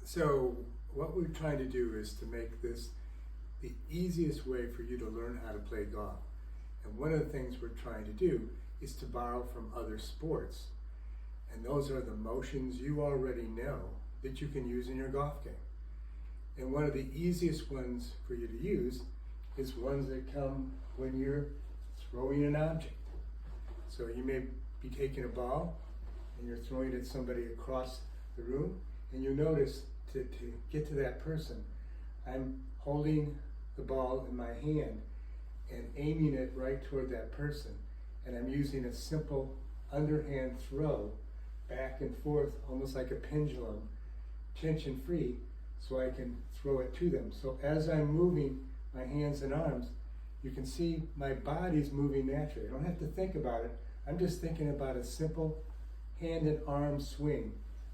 So what we're trying to do is to make this the easiest way for you to learn how to play golf. And one of the things we're trying to do is to borrow from other sports. And those are the motions you already know that you can use in your golf game. And one of the easiest ones for you to use is ones that come when you're throwing an object. So you may be taking a ball and you're throwing it at somebody across the room, and you notice to get to that person, I'm holding the ball in my hand and aiming it right toward that person. And I'm using a simple underhand throw back and forth, almost like a pendulum, tension free, so I can throw it to them. So as I'm moving my hands and arms, you can see my body's moving naturally. I don't have to think about it. I'm just thinking about a simple hand and arm swing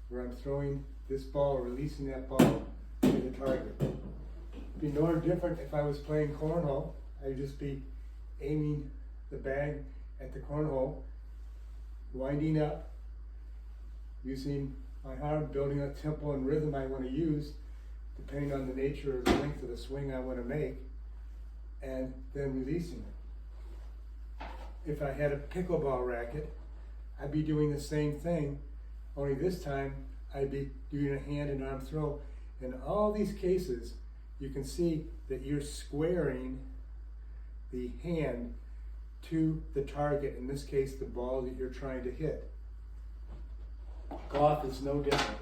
where I'm throwing this ball, releasing that ball to the target. It'd be no different if I was playing cornhole. I'd just be aiming the bag at the cornhole, winding up, using my arm, building a tempo and rhythm I want to use, depending on the nature or the length of the swing I want to make, and then releasing it. If I had a pickleball racket, I'd be doing the same thing, only this time I'd be doing a hand and arm throw. In all these cases, you can see that you're squaring the hand to the target, in this case the ball that you're trying to hit. Golf is no different.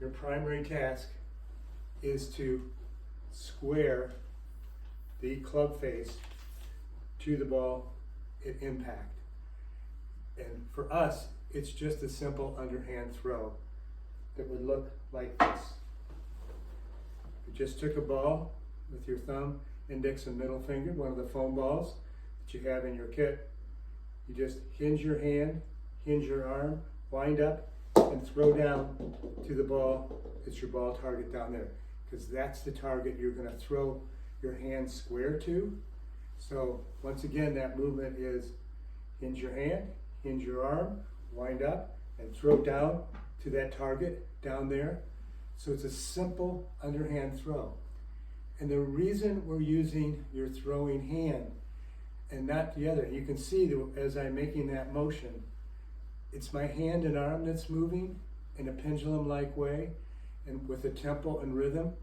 Your primary task is to square the club face to the ball at impact. And for us, it's just a simple underhand throw that would look like this. You just took a ball with your thumb, index, and middle finger, one of the foam balls that you have in your kit. You just hinge your hand, hinge your arm, wind up, and throw down to the ball. It's your ball target down there, because that's the target you're going to throw your hand square to. So once again, that movement is hinge your hand, hinge your arm, wind up, and throw down to that target down there. So it's a simple underhand throw. And the reason we're using your throwing hand and not the other, you can see that as I'm making that motion, it's my hand and arm that's moving in a pendulum-like way and with a tempo and rhythm,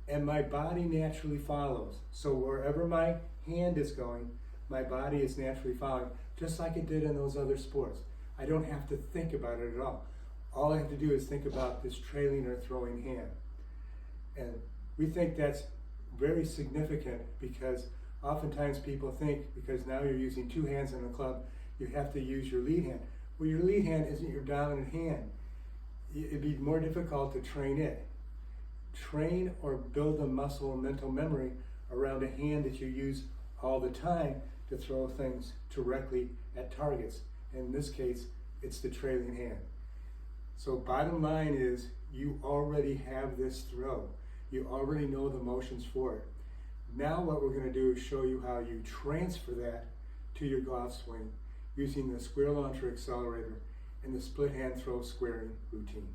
and my body naturally follows. So wherever my hand is going, my body is naturally following, just like it did in those other sports. I don't have to think about it at all. All I have to do is think about this trailing or throwing hand. And we think that's very significant, because oftentimes people think because now you're using two hands in a club, you have to use your lead hand. Well, your lead hand isn't your dominant hand. It'd be more difficult to train it. Train or build a muscle or mental memory around a hand that you use all the time to throw things directly at targets. In this case, it's the trailing hand. So bottom line is, you already have this throw. You already know the motions for it. Now what we're going to do is show you how you transfer that to your golf swing using the square launcher accelerator and the split hand throw squaring routine.